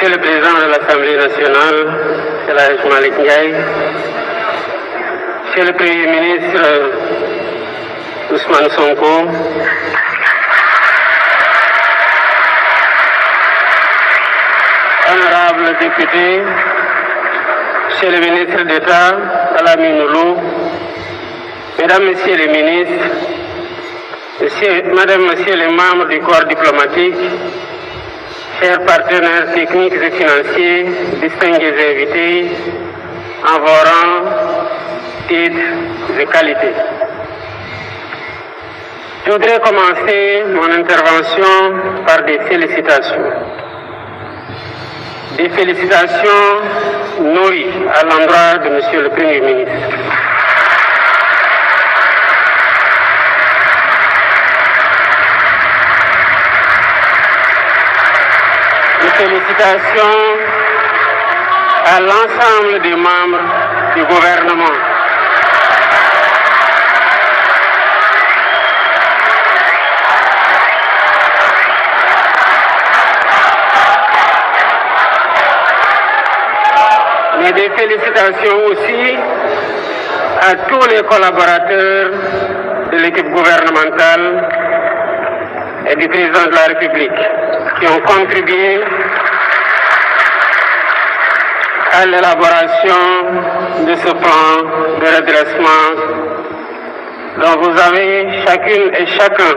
Monsieur le Président de l'Assemblée nationale, El Hadj Malick Ndiaye, Monsieur le Premier ministre Ousmane Sonko, honorables députés, Monsieur le ministre d'État, Salamine Loum, Mesdames, Messieurs les ministres, Messieurs les membres du corps diplomatique, chers partenaires techniques et financiers, distingués invités, en vos rangs, titres et qualités. Je voudrais commencer mon intervention par des félicitations. Des félicitations nourries à l'endroit de Monsieur le Premier ministre. Félicitations à l'ensemble des membres du gouvernement. Mais des félicitations aussi à tous les collaborateurs de l'équipe gouvernementale et du président de la République qui ont contribué à l'élaboration de ce plan de redressement dont vous avez chacune et chacun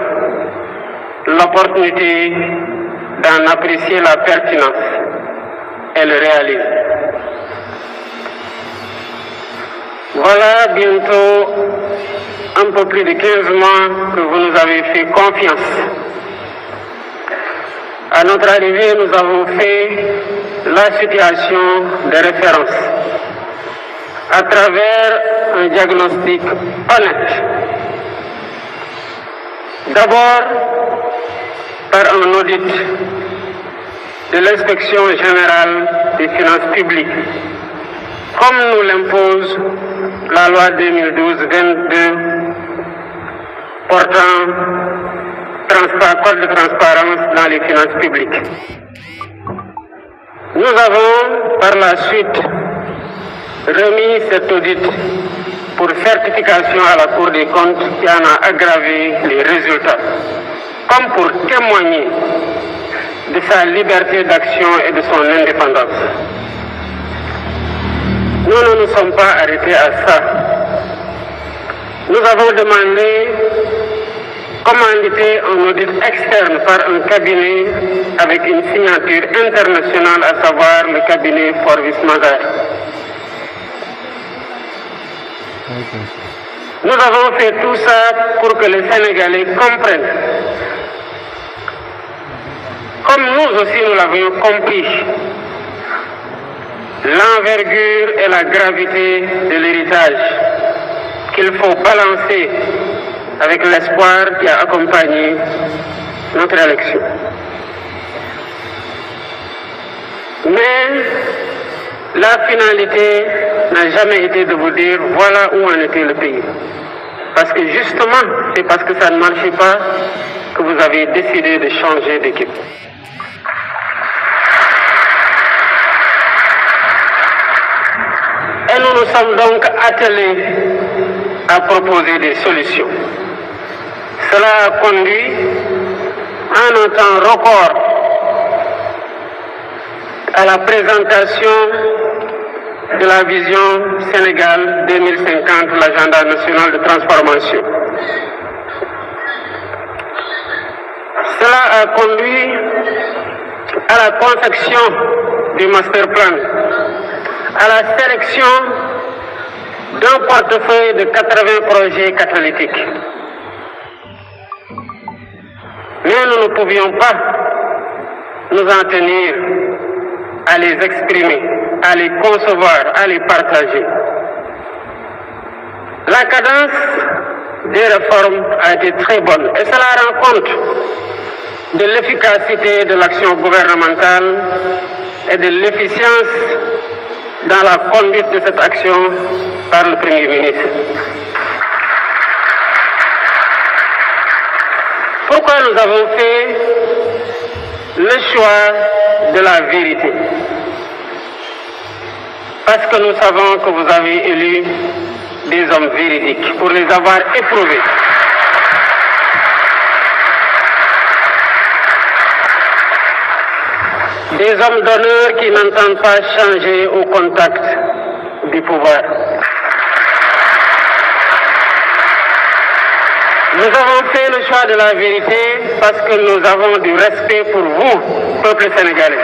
l'opportunité d'en apprécier la pertinence et le réalisme. Voilà bientôt un peu plus de 15 mois que vous nous avez fait confiance. À notre arrivée, nous avons fait la situation de référence à travers un diagnostic honnête. D'abord, par un audit de l'inspection générale des finances publiques, comme nous l'impose la loi 2012-22 portant code de transparence dans les finances publiques. Nous avons par la suite remis cet audit pour certification à la Cour des comptes qui en a aggravé les résultats, comme pour témoigner de sa liberté d'action et de son indépendance. Nous ne nous sommes pas arrêtés à ça. Nous avons demandé commanditer un audit externe par un cabinet avec une signature internationale, à savoir le cabinet Forvis Mazars. Nous avons fait tout ça pour que les Sénégalais comprennent, comme nous aussi nous l'avions compris, l'envergure et la gravité de l'héritage qu'il faut balancer avec l'espoir qui a accompagné notre élection. Mais la finalité n'a jamais été de vous dire voilà où en était le pays. Parce que justement, c'est parce que ça ne marchait pas que vous avez décidé de changer d'équipe. Et nous nous sommes donc attelés à proposer des solutions. Cela a conduit en un temps record à la présentation de la vision Sénégal 2050, l'agenda national de transformation. Cela a conduit à la confection du master plan, à la sélection d'un portefeuille de 80 projets catalytiques. Mais nous ne pouvions pas nous en tenir à les exprimer, à les concevoir, à les partager. La cadence des réformes a été très bonne et cela rend compte de l'efficacité de l'action gouvernementale et de l'efficience dans la conduite de cette action par le Premier ministre. Pourquoi nous avons fait le choix de la vérité. Parce que nous savons que vous avez élu des hommes véridiques pour les avoir éprouvés. Des hommes d'honneur qui n'entendent pas changer au contact du pouvoir. Nous avons fait le choix de la vérité parce que nous avons du respect pour vous, peuple sénégalais.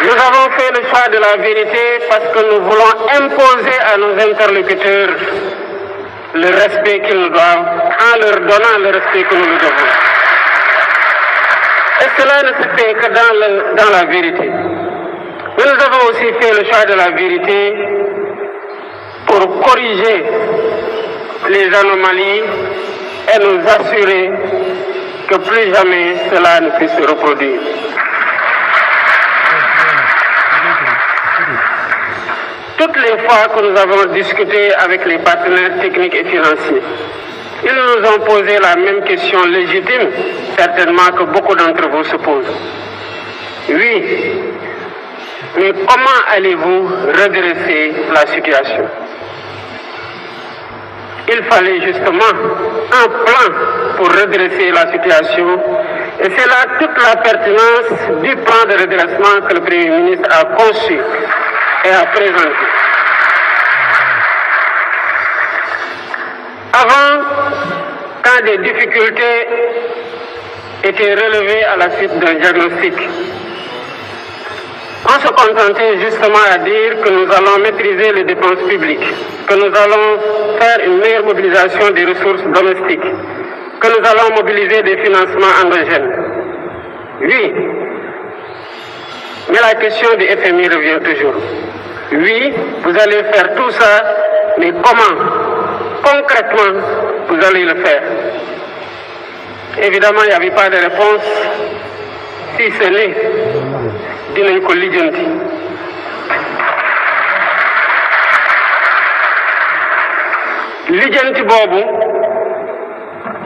Nous avons fait le choix de la vérité parce que nous voulons imposer à nos interlocuteurs le respect qu'ils nous doivent en leur donnant le respect que nous nous devons. Et cela ne se fait que dans la vérité. Mais nous avons aussi fait le choix de la vérité pour corriger les anomalies et nous assurer que plus jamais cela ne puisse se reproduire. Toutes les fois que nous avons discuté avec les partenaires techniques et financiers, ils nous ont posé la même question légitime, certainement que beaucoup d'entre vous se posent. Oui, mais comment allez-vous redresser la situation? Il fallait justement un plan pour redresser la situation et c'est là toute la pertinence du plan de redressement que le Premier ministre a conçu et a présenté. Avant, quand des difficultés étaient relevées à la suite d'un diagnostic, on se contentait justement à dire que nous allons maîtriser les dépenses publiques, que nous allons faire une meilleure mobilisation des ressources domestiques, que nous allons mobiliser des financements endogènes. Oui, mais la question du FMI revient toujours. Oui, vous allez faire tout ça, mais comment? Concrètement, vous allez le faire. Évidemment, il n'y avait pas de réponse, si ce n'est dinañ ko lijjanti. Lijjanti boobu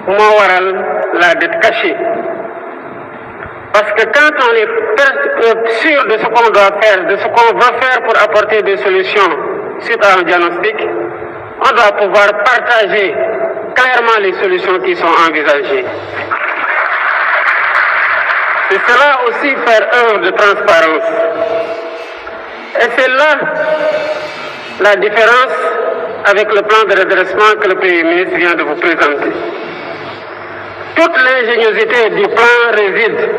moo waral la dette cachée. Parce que quand on est sûr de ce qu'on doit faire, de ce qu'on va faire pour apporter des solutions suite à un diagnostic, on doit pouvoir partager clairement les solutions qui sont envisagées. C'est cela aussi faire œuvre de transparence. Et c'est là la différence avec le plan de redressement que le Premier ministre vient de vous présenter. Toute l'ingéniosité du plan réside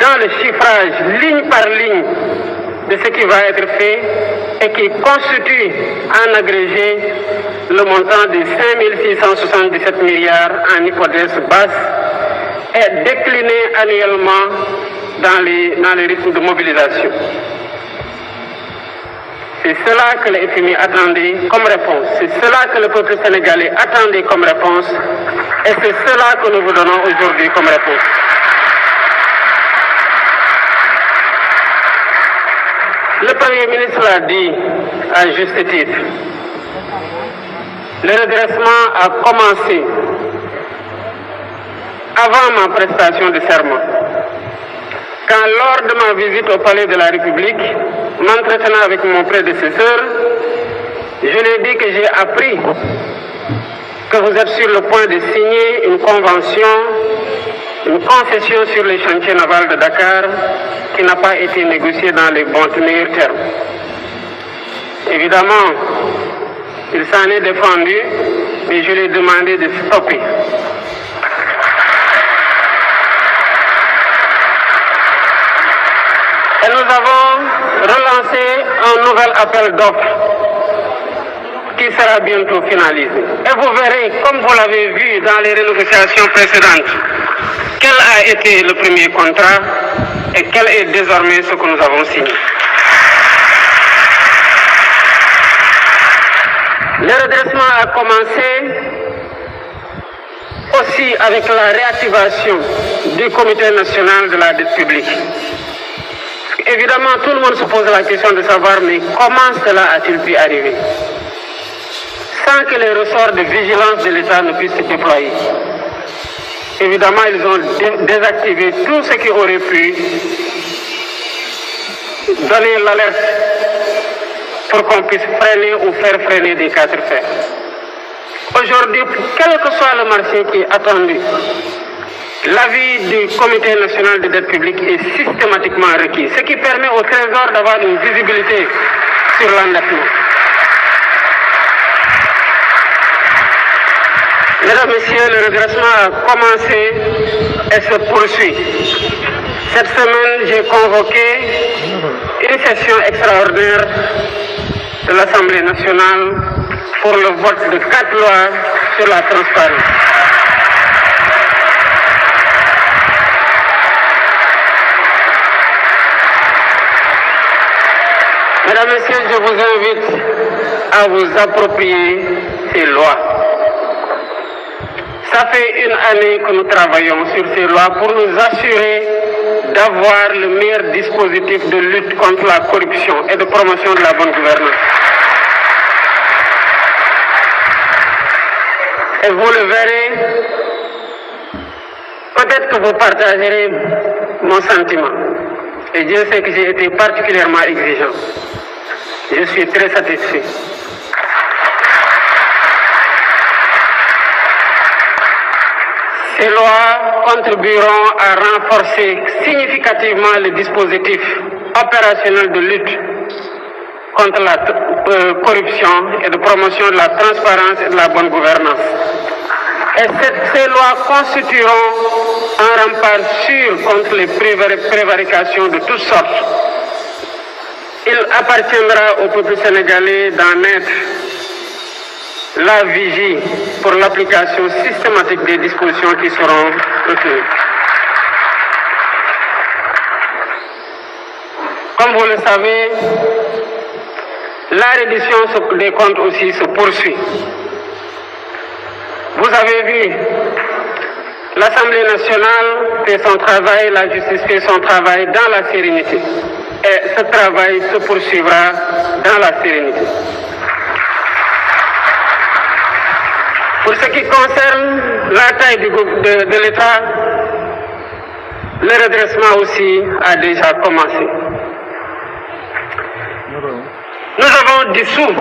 dans le chiffrage ligne par ligne de ce qui va être fait et qui constitue en agrégé le montant de 5 677 milliards en hypothèse basse et décliné annuellement dans les rythmes de mobilisation. C'est cela que le FMI attendait comme réponse. C'est cela que le peuple sénégalais attendait comme réponse. Et c'est cela que nous vous donnons aujourd'hui comme réponse. Le Premier ministre l'a dit à juste titre. Le redressement a commencé avant ma prestation de serment. Quand lors de ma visite au Palais de la République, m'entretenant avec mon prédécesseur, je lui ai dit que j'ai appris que vous êtes sur le point de signer une convention, une concession sur les chantiers navals de Dakar qui n'a pas été négociée dans les bons meilleurs termes. Évidemment, il s'en est défendu, mais je lui ai demandé de stopper. Et nous avons relancé un nouvel appel d'offres qui sera bientôt finalisé. Et vous verrez, comme vous l'avez vu dans les renégociations précédentes, quel a été le premier contrat et quel est désormais ce que nous avons signé. Le redressement a commencé aussi avec la réactivation du Comité national de la dette publique. Évidemment, tout le monde se pose la question de savoir, mais comment cela a-t-il pu arriver sans que les ressorts de vigilance de l'État ne puissent se déployer? Évidemment, ils ont désactivé tout ce qui aurait pu donner l'alerte pour qu'on puisse freiner ou faire freiner des quatre fers. Aujourd'hui, quel que soit le marché qui est attendu, l'avis du Comité national de dette publique est systématiquement requis, ce qui permet au Trésor d'avoir une visibilité sur l'endettement. Mesdames, Messieurs, le redressement a commencé et se poursuit. Cette semaine, j'ai convoqué une session extraordinaire de l'Assemblée nationale pour le vote de 4 lois sur la transparence. Mesdames, Messieurs, je vous invite à vous approprier ces lois. Ça fait une année que nous travaillons sur ces lois pour nous assurer d'avoir le meilleur dispositif de lutte contre la corruption et de promotion de la bonne gouvernance. Et vous le verrez, peut-être que vous partagerez mon sentiment. Et Dieu sait que j'ai été particulièrement exigeant. Je suis très satisfait. Ces lois contribueront à renforcer significativement le dispositif opérationnel de lutte contre la corruption et de promotion de la transparence et de la bonne gouvernance. Et ces lois constitueront un rempart sûr contre les prévarications de toutes sortes. Il appartiendra au peuple sénégalais d'en être la vigie pour l'application systématique des dispositions qui seront retenues. Comme vous le savez, la reddition des comptes aussi se poursuit. Vous avez vu, l'Assemblée nationale fait son travail, la justice fait son travail dans la sérénité. Et ce travail se poursuivra dans la sérénité. Pour ce qui concerne la taille de l'État, le redressement aussi a déjà commencé. Nous avons dissous